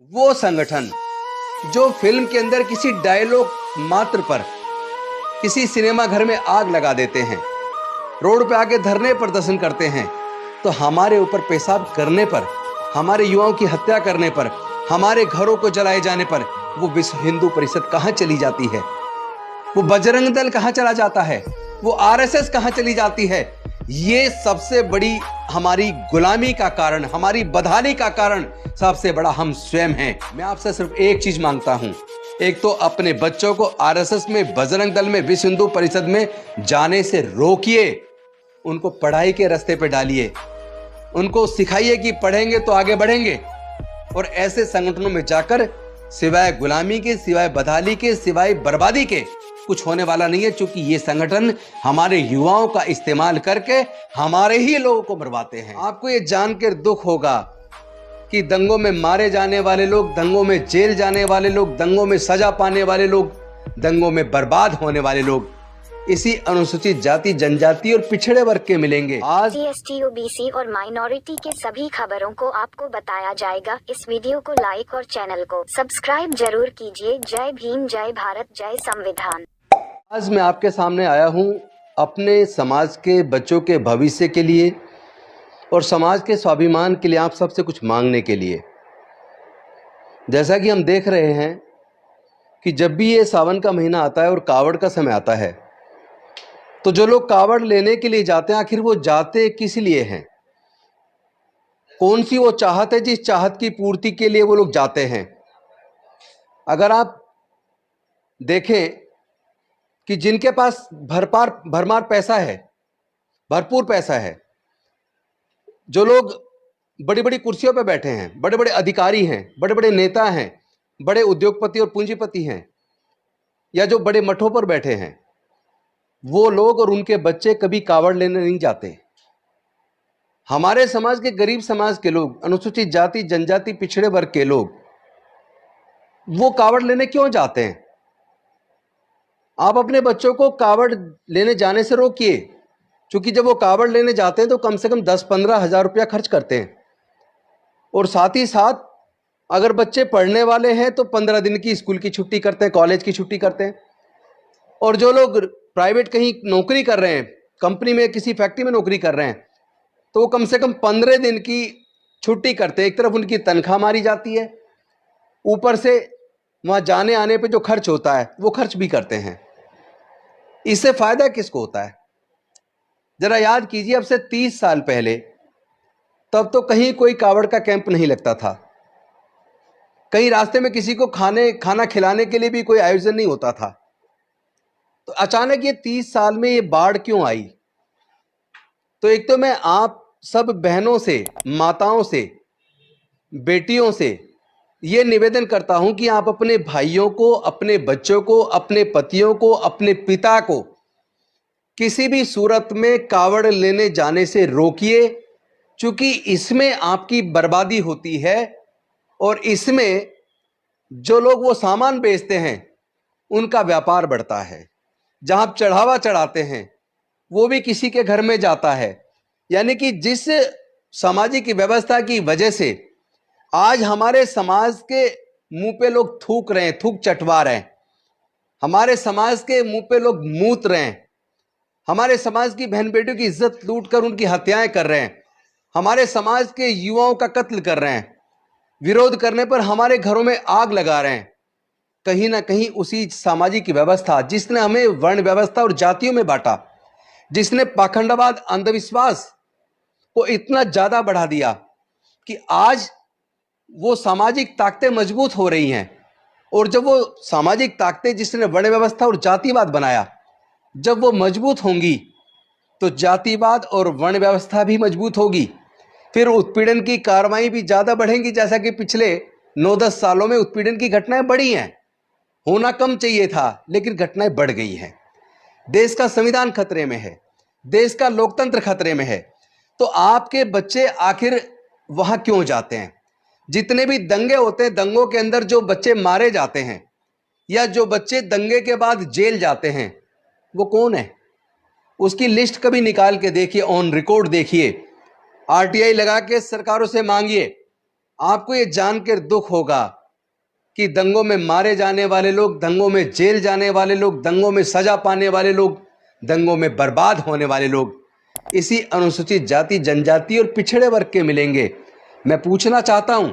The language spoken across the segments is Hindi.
वो संगठन जो फिल्म के अंदर किसी डायलॉग मात्र पर किसी सिनेमा घर में आग लगा देते हैं, रोड पे आके धरने प्रदर्शन करते हैं, तो हमारे ऊपर पेशाब करने पर, हमारे युवाओं की हत्या करने पर, हमारे घरों को जलाए जाने पर वो विश्व हिंदू परिषद कहां चली जाती है? वो बजरंग दल कहां चला जाता है? वो आरएसएस कहां चली जाती है? ये सबसे बड़ी हमारी गुलामी का कारण, हमारी बदहाली का कारण सबसे बड़ा हम स्वयं हैं। मैं आपसे सिर्फ एक चीज मांगता हूं, एक तो अपने बच्चों को आरएसएस में, बजरंग दल में, विश्व हिंदू परिषद में जाने से रोकिए, उनको पढ़ाई के रास्ते पे डालिए, उनको सिखाइए कि पढ़ेंगे तो आगे बढ़ेंगे। और ऐसे संगठनों में जाकर सिवाय गुलामी के, सिवाय बदहाली के, सिवाय बर्बादी के कुछ होने वाला नहीं है, क्योंकि ये संगठन हमारे युवाओं का इस्तेमाल करके हमारे ही लोगों को मरवाते हैं। आपको ये जानकर दुख होगा कि दंगों में मारे जाने वाले लोग, दंगों में जेल जाने वाले लोग, दंगों में सजा पाने वाले लोग, दंगों में बर्बाद होने वाले लोग इसी अनुसूचित जाति, जनजाति और पिछड़े वर्ग के मिलेंगे। आज एसटी, ओबीसी और माइनॉरिटी के सभी खबरों को आपको बताया जाएगा। इस वीडियो को लाइक और चैनल को सब्सक्राइब जरूर कीजिए। जय भीम, जय भारत, जय संविधान। आज मैं आपके सामने आया हूं अपने समाज के बच्चों के भविष्य के लिए और समाज के स्वाभिमान के लिए, आप सबसे कुछ मांगने के लिए। जैसा कि हम देख रहे हैं कि जब भी ये सावन का महीना आता है और कावड़ का समय आता है, तो जो लोग कावड़ लेने के लिए जाते हैं, आखिर वो जाते किस लिए हैं? कौन सी वो चाहत है जिस चाहत की पूर्ति के लिए वो लोग जाते हैं? अगर आप देखें कि जिनके पास भरमार पैसा है, भरपूर पैसा है, जो लोग बड़ी बड़ी कुर्सियों पर बैठे हैं, बड़े बड़े अधिकारी हैं, बड़े बड़े नेता हैं, बड़े उद्योगपति और पूंजीपति हैं, या जो बड़े मठों पर बैठे हैं, वो लोग और उनके बच्चे कभी कावड़ लेने नहीं जाते। हमारे समाज के, गरीब समाज के लोग, अनुसूचित जाति, जनजाति, पिछड़े वर्ग के लोग, वो कावड़ लेने क्यों जाते हैं? आप अपने बच्चों को कावड़ लेने जाने से रोकिए, क्योंकि जब वो कावड़ लेने जाते हैं तो कम से कम 10-15 हज़ार रुपया खर्च करते हैं। और साथ ही साथ अगर बच्चे पढ़ने वाले हैं तो 15 दिन की स्कूल की छुट्टी करते हैं, कॉलेज की छुट्टी करते हैं। और जो लोग प्राइवेट कहीं नौकरी कर रहे हैं, कंपनी में, किसी फैक्ट्री में नौकरी कर रहे हैं, तो वो कम से कम 15 दिन की छुट्टी करते हैं। एक तरफ उनकी तनख्वाह मारी जाती है, ऊपर से वहाँ जाने आने पे जो खर्च होता है वो खर्च भी करते हैं। इससे फायदा किसको होता है? जरा याद कीजिए, अब से 30 साल पहले तब तो कहीं कोई कावड़ का कैंप नहीं लगता था, कहीं रास्ते में किसी को खाना खिलाने के लिए भी कोई आयोजन नहीं होता था। तो अचानक ये 30 साल में ये बाढ़ क्यों आई? तो एक तो मैं आप सब बहनों से, माताओं से, बेटियों से ये निवेदन करता हूं कि आप अपने भाइयों को, अपने बच्चों को, अपने पतियों को, अपने पिता को किसी भी सूरत में कावड़ लेने जाने से रोकिए, क्योंकि इसमें आपकी बर्बादी होती है। और इसमें जो लोग वो सामान बेचते हैं उनका व्यापार बढ़ता है। जहां आप चढ़ावा चढ़ाते हैं वो भी किसी के घर में जाता है। यानी कि जिस सामाजिक व्यवस्था की वजह से आज हमारे समाज के मुंह पे लोग थूक रहे हैं, थूक चटवा रहे हैं, हमारे समाज के मुंह पे लोग मूत रहे हैं, हमारे समाज की बहन बेटियों की इज्जत लूटकर उनकी हत्याएं कर रहे हैं, हमारे समाज के युवाओं का कत्ल कर रहे हैं, विरोध करने पर हमारे घरों में आग लगा रहे हैं। कहीं ना कहीं उसी सामाजिक व्यवस्था जिसने हमें वर्ण व्यवस्था और जातियों में बांटा, जिसने पाखंडवाद, अंधविश्वास को इतना ज्यादा बढ़ा दिया कि आज वो सामाजिक ताकतें मजबूत हो रही हैं। और जब वो सामाजिक ताकतें जिसने वर्ण व्यवस्था और जातिवाद बनाया, जब वो मजबूत होंगी तो जातिवाद और वर्ण व्यवस्था भी मजबूत होगी। फिर उत्पीड़न की कार्रवाई भी ज्यादा बढ़ेंगी। जैसा कि पिछले 9-10 सालों में उत्पीड़न की घटनाएं बढ़ी हैं, होना कम चाहिए था लेकिन घटनाएं बढ़ गई हैं। देश का संविधान खतरे में है, देश का लोकतंत्र खतरे में है। तो आपके बच्चे आखिर वहां क्यों जाते हैं? जितने भी दंगे होते हैं, दंगों के अंदर जो बच्चे मारे जाते हैं या जो बच्चे दंगे के बाद जेल जाते हैं, वो कौन है? उसकी लिस्ट कभी निकाल के देखिए, ऑन रिकॉर्ड देखिए, आरटीआई लगा के सरकारों से मांगिए। आपको ये जानकर दुख होगा कि दंगों में मारे जाने वाले लोग, दंगों में जेल जाने वाले लोग, दंगों में सजा पाने वाले लोग, दंगों में बर्बाद होने वाले लोग इसी अनुसूचित जाति, जनजाति और पिछड़े वर्ग के मिलेंगे। मैं पूछना चाहता हूं,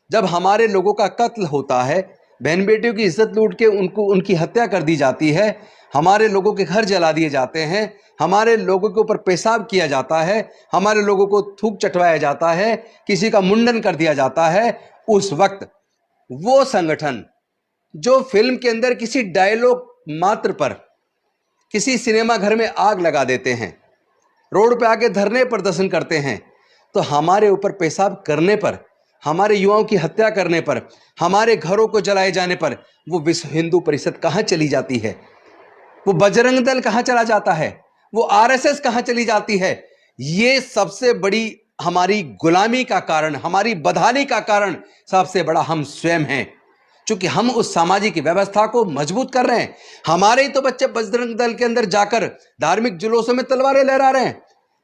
जब हमारे लोगों का कत्ल होता है, बहन बेटियों की इज्जत लूट के उनकी हत्या कर दी जाती है, हमारे लोगों के घर जला दिए जाते हैं, हमारे लोगों के ऊपर पेशाब किया जाता है, हमारे लोगों को थूक चटवाया जाता है, किसी का मुंडन कर दिया जाता है, उस वक्त वो संगठन जो फिल्म के अंदर किसी डायलॉग मात्र पर किसी सिनेमा घर में आग लगा देते हैं, रोड पे आके धरने प्रदर्शन करते हैं, तो हमारे ऊपर पेशाब करने पर, हमारे युवाओं की हत्या करने पर, हमारे घरों को जलाए जाने पर वो विश्व हिंदू परिषद कहाँ चली जाती है? वो बजरंग दल कहाँ चला जाता है? वो आरएसएस कहाँ चली जाती है? ये सबसे बड़ी हमारी गुलामी का कारण, हमारी बदहाली का कारण सबसे बड़ा हम स्वयं हैं, क्योंकि हम उस सामाजिक व्यवस्था को मजबूत कर रहे हैं। हमारे ही तो बच्चे बजरंग दल के अंदर जाकर धार्मिक जुलूसों में तलवारें लहरा रहे हैं,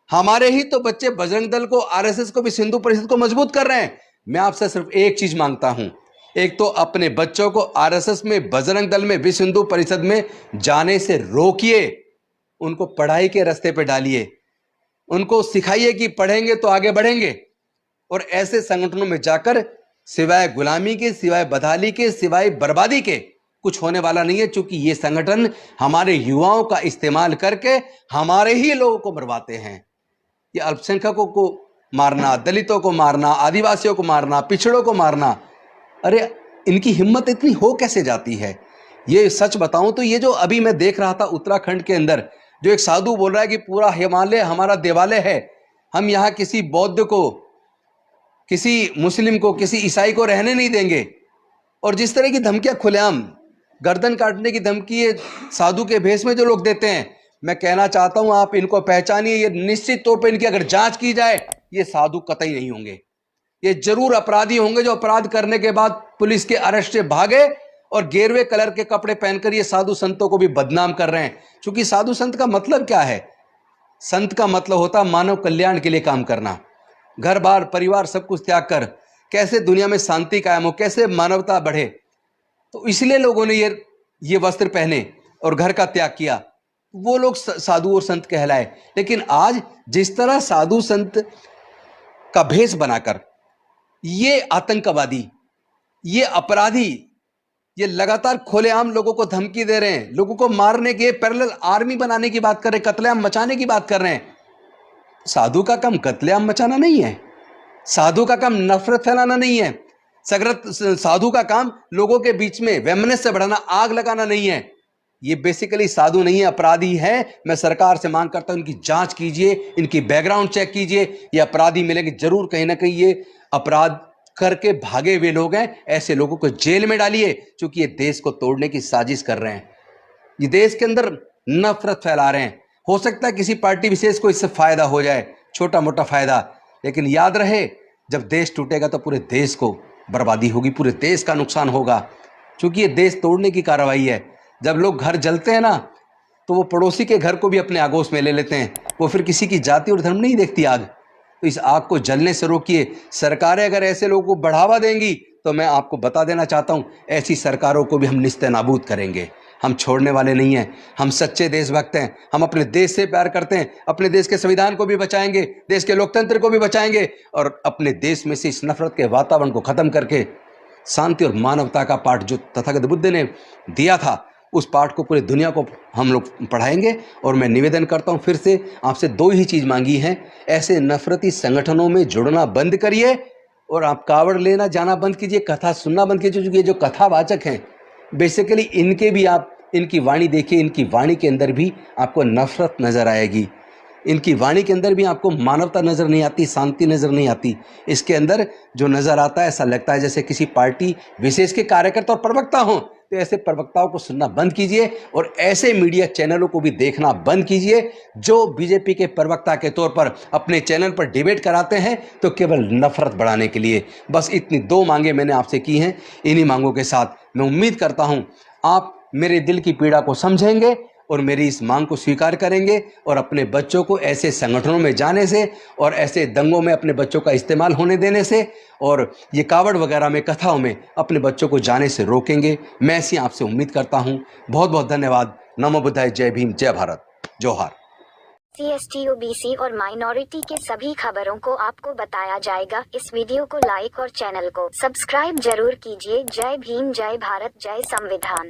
हमारे ही तो बच्चे बजरंग दल को, आरएसएस को, विश्व हिंदू परिषद को मजबूत कर रहे हैं। मैं आपसे सिर्फ एक चीज मांगता हूं, एक तो अपने बच्चों को आरएसएस में, बजरंग दल में, विश्व हिंदू परिषद में जाने से रोकिए, उनको पढ़ाई के रास्ते पे डालिए, उनको सिखाइए कि पढ़ेंगे तो आगे बढ़ेंगे, और ऐसे संगठनों में जाकर सिवाय गुलामी के, सिवाय बदहाली के, सिवाय बर्बादी के कुछ होने वाला नहीं है, क्योंकि ये संगठन हमारे युवाओं का इस्तेमाल करके हमारे ही लोगों को मरवाते हैं। ये अल्पसंख्यकों को मारना, दलितों को मारना, आदिवासियों को मारना, पिछड़ों को मारना, अरे इनकी हिम्मत इतनी हो कैसे जाती है? ये सच बताऊं तो ये जो अभी मैं देख रहा था उत्तराखंड के अंदर, जो एक साधु बोल रहा है कि पूरा हिमालय हमारा देवालय है, हम यहाँ किसी बौद्ध को, किसी मुस्लिम को, किसी ईसाई को रहने नहीं देंगे, और जिस तरह की धमकियां खुलेआम गर्दन काटने की धमकी साधु के भेष में जो लोग देते हैं, मैं कहना चाहता हूं आप इनको पहचानिए। ये निश्चित तौर पर इनकी अगर जांच की जाए, ये साधु कतई नहीं होंगे, ये जरूर अपराधी होंगे जो अपराध करने के बाद पुलिस के अरेस्ट से भागे और गेरुए कलर के कपड़े पहनकर ये साधु संतों को भी बदनाम कर रहे हैं। क्योंकि साधु संत का मतलब क्या है? संत का मतलब होता है मानव कल्याण के लिए काम करना, घर बार परिवार सब कुछ त्याग कर कैसे दुनिया में शांति कायम हो, कैसे मानवता बढ़े। तो इसलिए लोगों ने ये वस्त्र पहने और घर का त्याग किया, वो लोग साधु और संत कहलाए। लेकिन आज जिस तरह साधु संत का भेष बनाकर ये आतंकवादी, ये अपराधी, ये लगातार खुलेआम लोगों को धमकी दे रहे हैं, लोगों को मारने के, पैरेलल आर्मी बनाने की बात कर रहे हैं, कत्लेआम मचाने की बात कर रहे हैं। साधु का काम कत्लेआम मचाना नहीं है, साधु का काम नफरत फैलाना नहीं है, साधु का काम लोगों के बीच में वैमनस्य बढ़ाना, आग लगाना नहीं है। ये बेसिकली साधु नहीं है, अपराधी है। मैं सरकार से मांग करता हूं इनकी जांच कीजिए, इनकी बैकग्राउंड चेक कीजिए। ये अपराधी मिलेंगे जरूर, कहीं ना कहीं ये अपराध करके भागे हुए लोग हैं, ऐसे लोगों को जेल में डालिए, क्योंकि ये देश को तोड़ने की साजिश कर रहे हैं, ये देश के अंदर नफरत फैला रहे हैं। हो सकता है किसी पार्टी विशेष को इससे फायदा हो जाए, छोटा मोटा फायदा, लेकिन याद रहे जब देश टूटेगा तो पूरे देश को बर्बादी होगी, पूरे देश का नुकसान होगा, क्योंकि ये देश तोड़ने की कार्रवाई है। जब लोग घर जलते हैं ना, तो वो पड़ोसी के घर को भी अपने आगोश में ले लेते हैं, वो फिर किसी की जाति और धर्म नहीं देखती आग। तो इस आग को जलने से रोकिए। सरकारें अगर ऐसे लोगों को बढ़ावा देंगी तो मैं आपको बता देना चाहता हूं, ऐसी सरकारों को भी हम निस्ते नाबूद करेंगे। हम छोड़ने वाले नहीं हैं, हम सच्चे देशभक्त हैं, हम अपने देश से प्यार करते हैं, अपने देश के संविधान को भी बचाएंगे, देश के लोकतंत्र को भी बचाएंगे, और अपने देश में से इस नफरत के वातावरण को खत्म करके शांति और मानवता का पाठ जो तथागत बुद्ध ने दिया था, उस पाठ को पूरी दुनिया को हम लोग पढ़ाएंगे। और मैं निवेदन करता हूं, फिर से आपसे दो ही चीज़ मांगी है, ऐसे नफरती संगठनों में जुड़ना बंद करिए, और आप कावड़ लेना जाना बंद कीजिए, कथा सुनना बंद कीजिए। क्योंकि ये जो कथावाचक हैं, बेसिकली इनके भी आप इनकी वाणी देखिए, इनकी वाणी के अंदर भी आपको नफरत नज़र आएगी, इनकी वाणी के अंदर भी आपको मानवता नज़र नहीं आती, शांति नज़र नहीं आती। इसके अंदर जो नज़र आता है, ऐसा लगता है जैसे किसी पार्टी विशेष के कार्यकर्ता और प्रवक्ता हों। तो ऐसे प्रवक्ताओं को सुनना बंद कीजिए, और ऐसे मीडिया चैनलों को भी देखना बंद कीजिए जो बीजेपी के प्रवक्ता के तौर पर अपने चैनल पर डिबेट कराते हैं तो केवल नफरत बढ़ाने के लिए। बस इतनी दो मांगे मैंने आपसे की हैं। इन्हीं मांगों के साथ मैं उम्मीद करता हूं आप मेरे दिल की पीड़ा को समझेंगे और मेरी इस मांग को स्वीकार करेंगे और अपने बच्चों को ऐसे संगठनों में जाने से और ऐसे दंगों में अपने बच्चों का इस्तेमाल होने देने से और ये कावड़ वगैरह में कथाओं में अपने बच्चों को जाने से रोकेंगे। मैं ऐसी आपसे उम्मीद करता हूँ। बहुत बहुत धन्यवाद। नमो बुद्धाय। जय भीम, जय भारत, जोहार। CST, OBC और माइनॉरिटी के सभी खबरों को आपको बताया जाएगा। इस वीडियो को लाइक और चैनल को सब्सक्राइब जरूर कीजिए। जय भीम, जय भारत, जय संविधान।